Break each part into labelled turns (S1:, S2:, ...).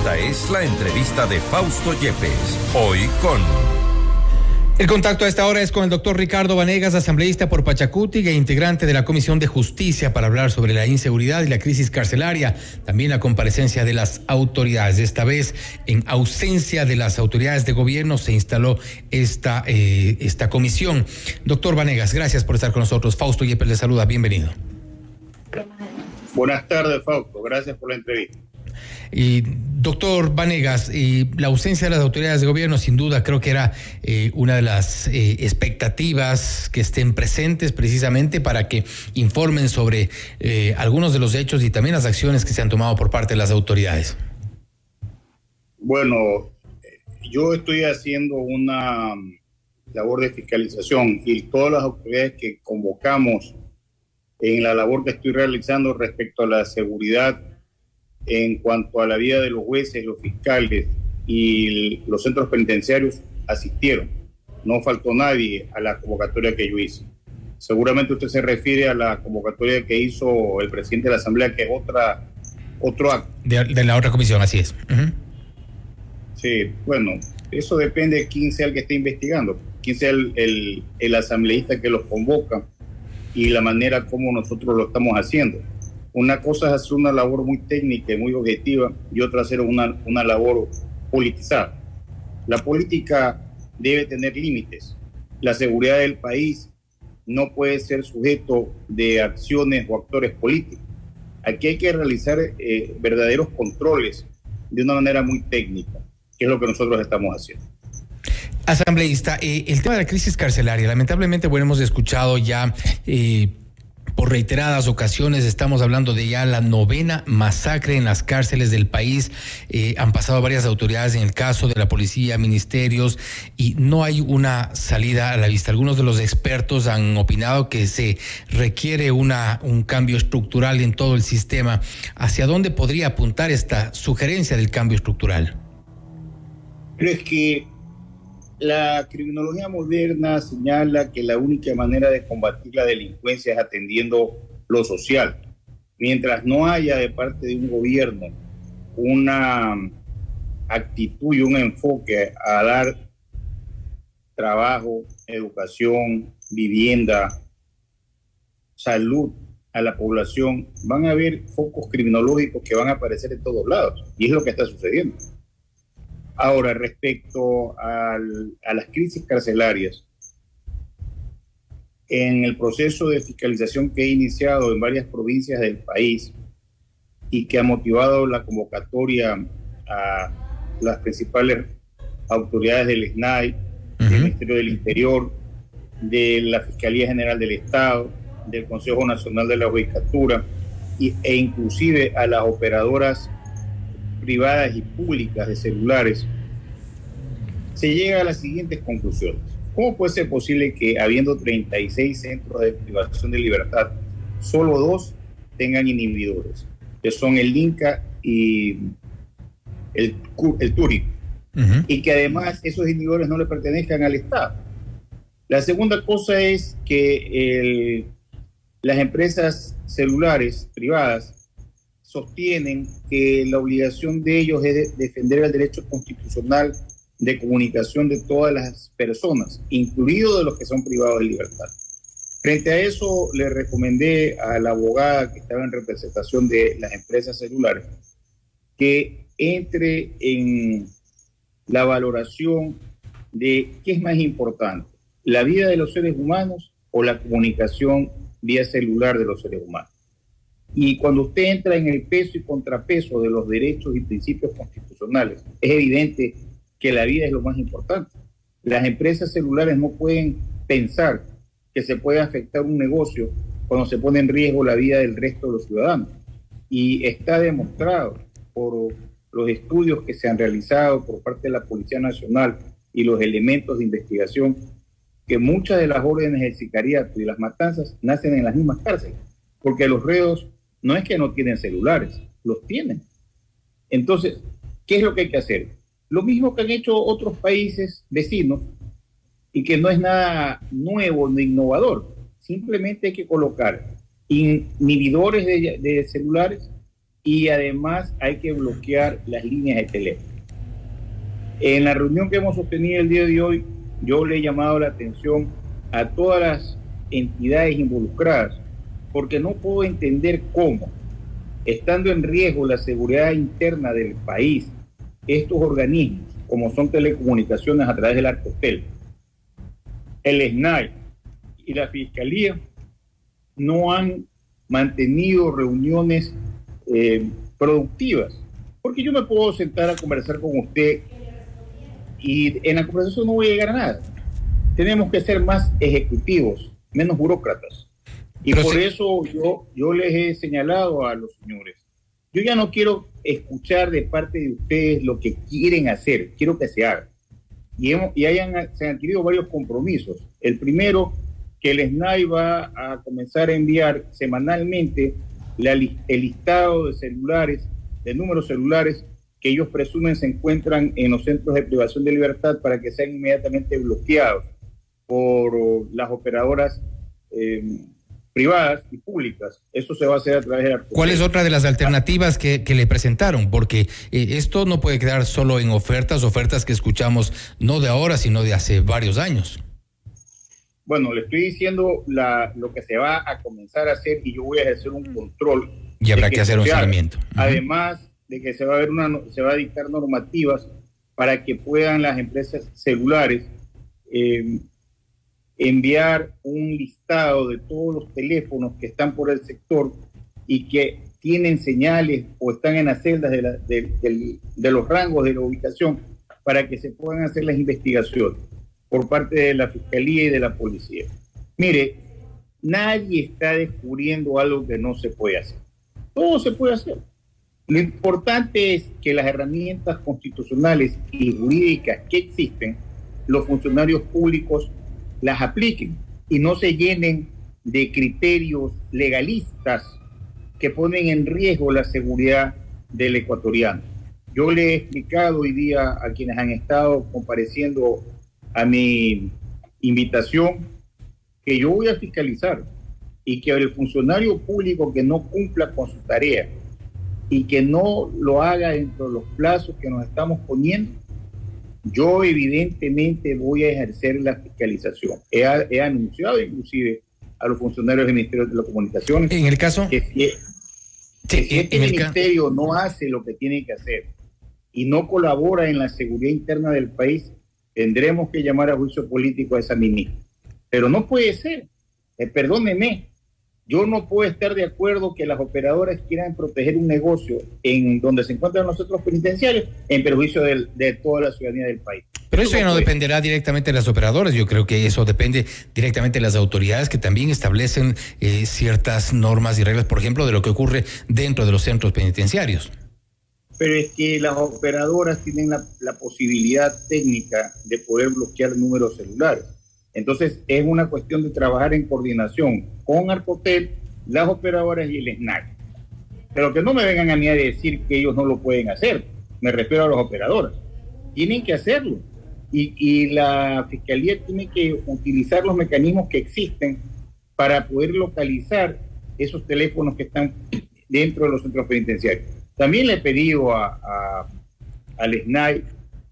S1: Esta es la entrevista de Fausto Yepes, hoy con...
S2: El contacto a esta hora es con el doctor Ricardo Vanegas, asambleísta por Pachacuti e integrante de la Comisión de Justicia, para hablar sobre la inseguridad y la crisis carcelaria. También la comparecencia de las autoridades. Esta vez, en ausencia de las autoridades de gobierno, se instaló esta comisión. Doctor Vanegas, gracias por estar con nosotros. Fausto Yepes le saluda, bienvenido.
S3: Buenas tardes, Fausto. Gracias por la entrevista.
S2: Y doctor Vanegas, la ausencia de las autoridades de gobierno, sin duda, creo que era una de las expectativas que estén presentes precisamente para que informen sobre algunos de los hechos y también las acciones que se han tomado por parte de las autoridades.
S3: Bueno, yo estoy haciendo una labor de fiscalización y todas las autoridades que convocamos en la labor que estoy realizando respecto a la seguridad en cuanto a la vida de los jueces, los fiscales y los centros penitenciarios asistieron. No faltó nadie a la convocatoria que yo hice. Seguramente usted se refiere a la convocatoria que hizo el presidente de la Asamblea, que es otro acto.
S2: De la otra comisión, así es. Uh-huh.
S3: Sí, bueno, eso depende de quién sea el que esté investigando, quién sea el asambleísta que los convoca y la manera como nosotros lo estamos haciendo. Una cosa es hacer una labor muy técnica y muy objetiva y otra hacer una labor politizada. La política debe tener límites. La seguridad del país no puede ser sujeto de acciones o actores políticos. Aquí hay que realizar verdaderos controles de una manera muy técnica, que es lo que nosotros estamos haciendo.
S2: Asambleísta, el tema de la crisis carcelaria, lamentablemente, bueno, hemos escuchado ya... por reiteradas ocasiones, estamos hablando de ya la 9ª masacre en las cárceles del país. Han pasado varias autoridades en el caso de la policía, ministerios, y no hay una salida a la vista. Algunos de los expertos han opinado que se requiere un cambio estructural en todo el sistema. ¿Hacia dónde podría apuntar esta sugerencia del cambio estructural?
S3: Pero es que la criminología moderna señala que la única manera de combatir la delincuencia es atendiendo lo social. Mientras no haya de parte de un gobierno una actitud y un enfoque a dar trabajo, educación, vivienda, salud a la población, van a haber focos criminológicos que van a aparecer en todos lados. Y es lo que está sucediendo. Ahora, respecto a las crisis carcelarias, en el proceso de fiscalización que he iniciado en varias provincias del país y que ha motivado la convocatoria a las principales autoridades del SNAI, del Ministerio del Interior, de la Fiscalía General del Estado, del Consejo Nacional de la Judicatura e inclusive a las operadoras privadas y públicas de celulares, se llega a las siguientes conclusiones. ¿Cómo puede ser posible que, habiendo 36 centros de privación de libertad, solo 2 tengan inhibidores, que son el INCA y el TURI, y que además esos inhibidores no le pertenezcan al Estado? La segunda cosa es que las empresas celulares privadas sostienen que la obligación de ellos es defender el derecho constitucional de comunicación de todas las personas, incluidos de los que son privados de libertad. Frente a eso, le recomendé a la abogada que estaba en representación de las empresas celulares que entre en la valoración de qué es más importante, la vida de los seres humanos o la comunicación vía celular de los seres humanos. Y cuando usted entra en el peso y contrapeso de los derechos y principios constitucionales, es evidente que la vida es lo más importante. Las empresas celulares no pueden pensar que se puede afectar un negocio cuando se pone en riesgo la vida del resto de los ciudadanos. Y está demostrado por los estudios que se han realizado por parte de la Policía Nacional y los elementos de investigación que muchas de las órdenes del sicariato y las matanzas nacen en las mismas cárceles, porque los reos no es que no tienen celulares, los tienen. Entonces, ¿qué es lo que hay que hacer? Lo mismo que han hecho otros países vecinos y que no es nada nuevo ni innovador. Simplemente hay que colocar inhibidores de celulares y además hay que bloquear las líneas de teléfono. En la reunión que hemos sostenido el día de hoy, yo le he llamado la atención a todas las entidades involucradas, porque no puedo entender cómo, estando en riesgo la seguridad interna del país, estos organismos, como son telecomunicaciones a través del Arcotel, el SNAI y la Fiscalía, no han mantenido reuniones productivas. Porque yo me puedo sentar a conversar con usted y en la conversación no voy a llegar a nada. Tenemos que ser más ejecutivos, menos burócratas. Y pero por eso yo les he señalado a los señores, yo ya no quiero escuchar de parte de ustedes lo que quieren hacer, quiero que se haga. Se han adquirido varios compromisos. El primero, que el SNAI va a comenzar a enviar semanalmente el listado de celulares, de números celulares que ellos presumen se encuentran en los centros de privación de libertad para que sean inmediatamente bloqueados por las operadoras privadas y públicas. Eso se va a hacer a través de la...
S2: ¿Cuál es otra de las alternativas que le presentaron? Porque esto no puede quedar solo en ofertas que escuchamos no de ahora, sino de hace varios años.
S3: Bueno, le estoy diciendo lo que se va a comenzar a hacer y yo voy a ejercer un control.
S2: Y habrá que hacer un seguimiento.
S3: Además de que se va a dictar normativas para que puedan las empresas celulares enviar un listado de todos los teléfonos que están por el sector y que tienen señales o están en las celdas de los rangos de la ubicación para que se puedan hacer las investigaciones por parte de la Fiscalía y de la Policía. Mire, nadie está descubriendo algo que no se puede hacer. Todo se puede hacer. Lo importante es que las herramientas constitucionales y jurídicas que existen, los funcionarios públicos las apliquen y no se llenen de criterios legalistas que ponen en riesgo la seguridad del ecuatoriano. Yo le he explicado hoy día a quienes han estado compareciendo a mi invitación que yo voy a fiscalizar y que el funcionario público que no cumpla con su tarea y que no lo haga dentro de los plazos que nos estamos poniendo, yo evidentemente voy a ejercer la fiscalización. He anunciado inclusive a los funcionarios del Ministerio de Telecomunicaciones
S2: en el caso
S3: que si el ministerio no hace lo que tiene que hacer y no colabora en la seguridad interna del país, tendremos que llamar a juicio político a esa ministra. Pero no puede ser, perdóneme, yo no puedo estar de acuerdo que las operadoras quieran proteger un negocio en donde se encuentran los centros penitenciarios en perjuicio de toda la ciudadanía del país.
S2: Pero eso ya no dependerá directamente de las operadoras, yo creo que eso depende directamente de las autoridades que también establecen ciertas normas y reglas, por ejemplo, de lo que ocurre dentro de los centros penitenciarios.
S3: Pero es que las operadoras tienen la posibilidad técnica de poder bloquear números celulares. Entonces, es una cuestión de trabajar en coordinación con Arcotel, las operadoras y el SNAI. Pero que no me vengan a mí a decir que ellos no lo pueden hacer. Me refiero a las operadoras. Tienen que hacerlo. Y la Fiscalía tiene que utilizar los mecanismos que existen para poder localizar esos teléfonos que están dentro de los centros penitenciarios. También le he pedido al SNAI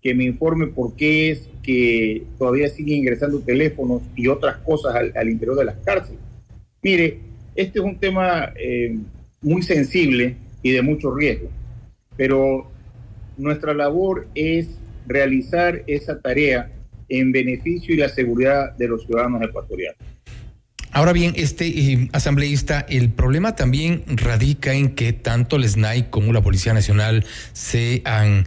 S3: que me informe por qué es que todavía siguen ingresando teléfonos y otras cosas al interior de las cárceles. Mire, este es un tema muy sensible y de mucho riesgo, pero nuestra labor es realizar esa tarea en beneficio y la seguridad de los ciudadanos ecuatorianos.
S2: Ahora bien, asambleísta, el problema también radica en que tanto el SNAI como la Policía Nacional se han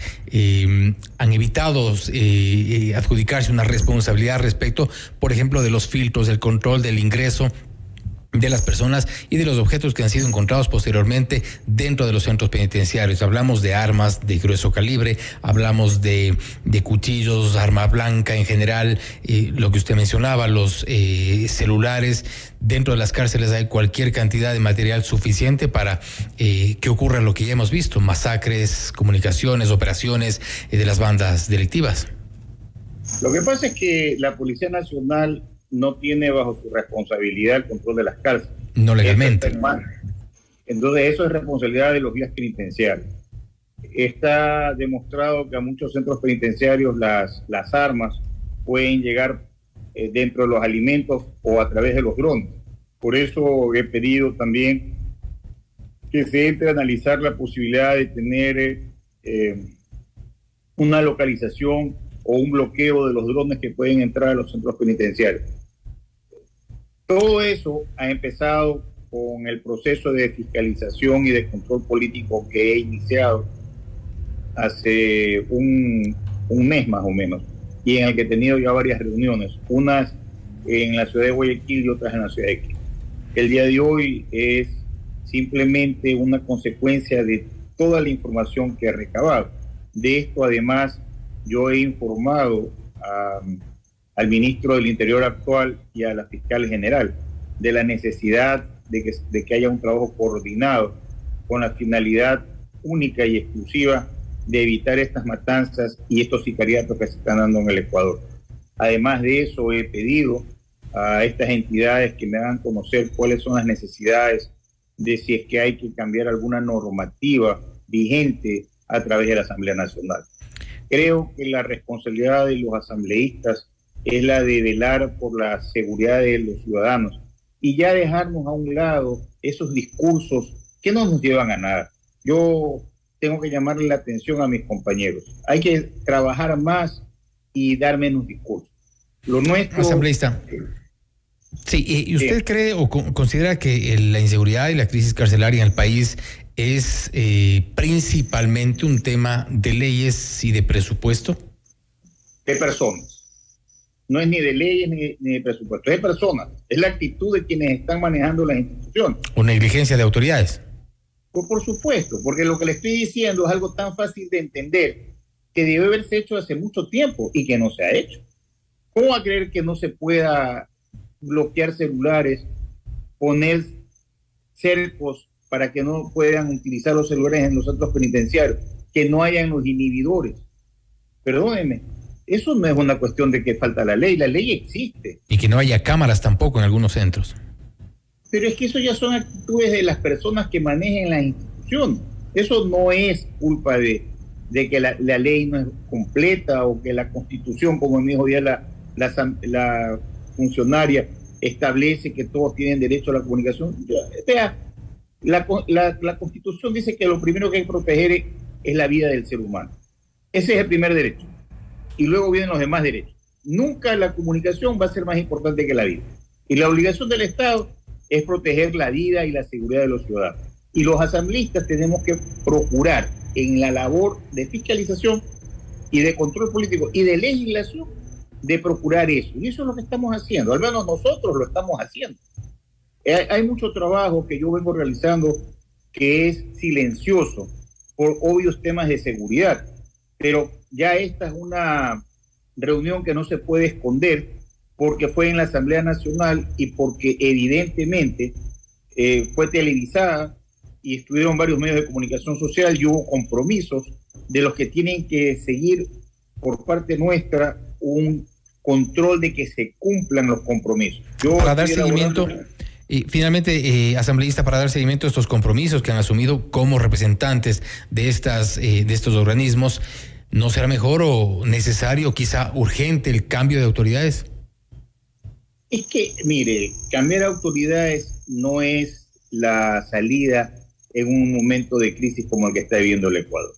S2: evitado adjudicarse una responsabilidad respecto, por ejemplo, de los filtros, del control del ingreso de las personas y de los objetos que han sido encontrados posteriormente dentro de los centros penitenciarios. Hablamos de armas de grueso calibre, hablamos de cuchillos, arma blanca en general, lo que usted mencionaba, los celulares. Dentro de las cárceles hay cualquier cantidad de material suficiente para que ocurra lo que ya hemos visto, masacres, comunicaciones, operaciones de las bandas delictivas.
S3: Lo que pasa es que la Policía Nacional no tiene bajo su responsabilidad el control de las cárceles.
S2: No legalmente.
S3: Entonces eso es responsabilidad de los guías penitenciarios. Está demostrado que a muchos centros penitenciarios las armas pueden llegar dentro de los alimentos o a través de los drones. Por eso he pedido también que se entre a analizar la posibilidad de tener una localización o un bloqueo de los drones que pueden entrar a los centros penitenciarios. Todo eso ha empezado con el proceso de fiscalización y de control político que he iniciado hace un mes más o menos, y en el que he tenido ya varias reuniones, unas en la ciudad de Guayaquil y otras en la ciudad de Quito. El día de hoy es simplemente una consecuencia de toda la información que he recabado. De esto, además, yo he informado al ministro del Interior actual y a la fiscal general de la necesidad de que haya un trabajo coordinado con la finalidad única y exclusiva de evitar estas matanzas y estos sicariatos que se están dando en el Ecuador. Además de eso, he pedido a estas entidades que me hagan conocer cuáles son las necesidades de si es que hay que cambiar alguna normativa vigente a través de la Asamblea Nacional. Creo que la responsabilidad de los asambleístas es la de velar por la seguridad de los ciudadanos y ya dejarnos a un lado esos discursos que no nos llevan a nada. Yo tengo que llamarle la atención a mis compañeros. Hay que trabajar más y dar menos discursos. Lo nuestro...
S2: Asambleísta. Sí, ¿y usted cree o considera que la inseguridad y la crisis carcelaria en el país es principalmente un tema de leyes y de presupuesto?
S3: De personas. No es ni de leyes ni de presupuesto, es de personas. Es la actitud de quienes están manejando las instituciones.
S2: ¿O negligencia de autoridades?
S3: Pues por supuesto, porque lo que le estoy diciendo es algo tan fácil de entender que debe haberse hecho hace mucho tiempo y que no se ha hecho. ¿Cómo va a creer que no se pueda bloquear celulares, poner cercos para que no puedan utilizar los celulares en los centros penitenciarios, que no hayan los inhibidores? Perdónenme, eso no es una cuestión de que falta la ley existe.
S2: Y que no haya cámaras tampoco en algunos centros.
S3: Pero es que eso ya son actitudes de las personas que manejan las instituciones. Eso no es culpa de que la ley no es completa o que la Constitución, como me dijo ya la funcionaria, establece que todos tienen derecho a la comunicación. Vea, la Constitución dice que lo primero que hay que proteger es la vida del ser humano. Ese es el primer derecho. Y luego vienen los demás derechos. Nunca la comunicación va a ser más importante que la vida. Y la obligación del Estado es proteger la vida y la seguridad de los ciudadanos. Y los asambleístas tenemos que procurar en la labor de fiscalización y de control político y de legislación de procurar eso. Y eso es lo que estamos haciendo, al menos nosotros lo estamos haciendo. Hay mucho trabajo que yo vengo realizando que es silencioso por obvios temas de seguridad, pero ya esta es una reunión que no se puede esconder porque fue en la Asamblea Nacional y porque evidentemente fue televisada y estuvieron varios medios de comunicación social y hubo compromisos de los que tienen que seguir por parte nuestra un control de que se cumplan los compromisos.
S2: Para dar seguimiento, y finalmente, asambleísta, para dar seguimiento a estos compromisos que han asumido como representantes de estos organismos, ¿no será mejor o necesario, quizá urgente, el cambio de autoridades?
S3: Es que, mire, cambiar autoridades no es la salida en un momento de crisis como el que está viviendo el Ecuador.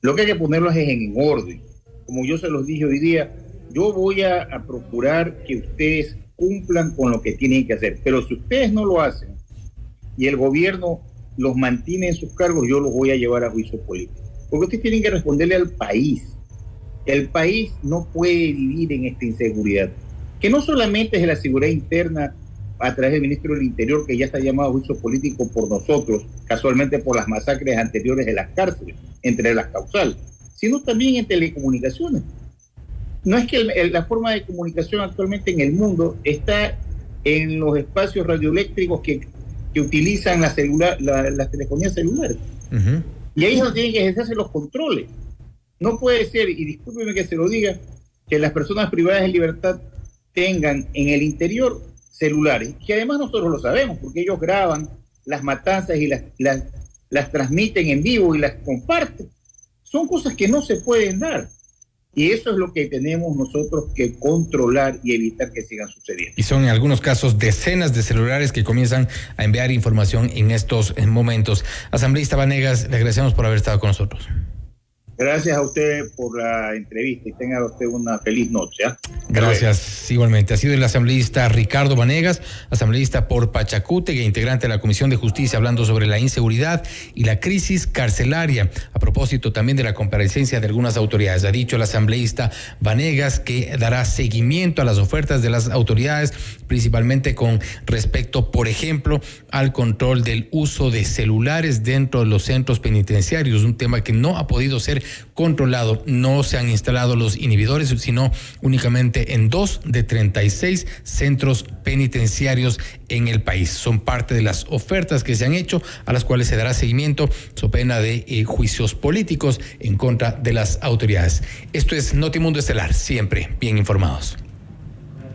S3: Lo que hay que ponerlos es en orden. Como yo se los dije hoy día, yo voy a procurar que ustedes cumplan con lo que tienen que hacer. Pero si ustedes no lo hacen y el gobierno los mantiene en sus cargos, yo los voy a llevar a juicio político. Porque ustedes tienen que responderle al país. El país no puede vivir en esta inseguridad, que no solamente es de la seguridad interna a través del ministro del Interior, que ya está llamado a juicio político por nosotros, casualmente por las masacres anteriores de las cárceles, entre las causales, sino también en telecomunicaciones. No es que la forma de comunicación actualmente en el mundo está en los espacios radioeléctricos que utilizan las telefonías celulares. Uh-huh. Y ahí es donde tienen que ejercerse los controles. No puede ser, y discúlpeme que se lo diga, que las personas privadas de libertad tengan en el interior celulares, que además nosotros lo sabemos, porque ellos graban las matanzas y las transmiten en vivo y las comparten. Son cosas que no se pueden dar. Y eso es lo que tenemos nosotros que controlar y evitar que sigan sucediendo.
S2: Y son en algunos casos decenas de celulares que comienzan a enviar información en estos momentos. Asambleísta Vanegas, le agradecemos por haber estado con nosotros.
S3: Gracias a usted por la entrevista y tenga usted una feliz noche.
S2: Gracias, igualmente. Ha sido el asambleísta Ricardo Vanegas, asambleísta por Pachacútec e integrante de la Comisión de Justicia, hablando sobre la inseguridad y la crisis carcelaria, a propósito también de la comparecencia de algunas autoridades. Ha dicho el asambleísta Vanegas que dará seguimiento a las ofertas de las autoridades, principalmente con respecto, por ejemplo, al control del uso de celulares dentro de los centros penitenciarios, un tema que no ha podido ser controlado. No se han instalado los inhibidores, sino únicamente en 2 de 36 centros penitenciarios en el país. Son parte de las ofertas que se han hecho, a las cuales se dará seguimiento, so pena de juicios políticos en contra de las autoridades. Esto es Notimundo Estelar, siempre bien informados.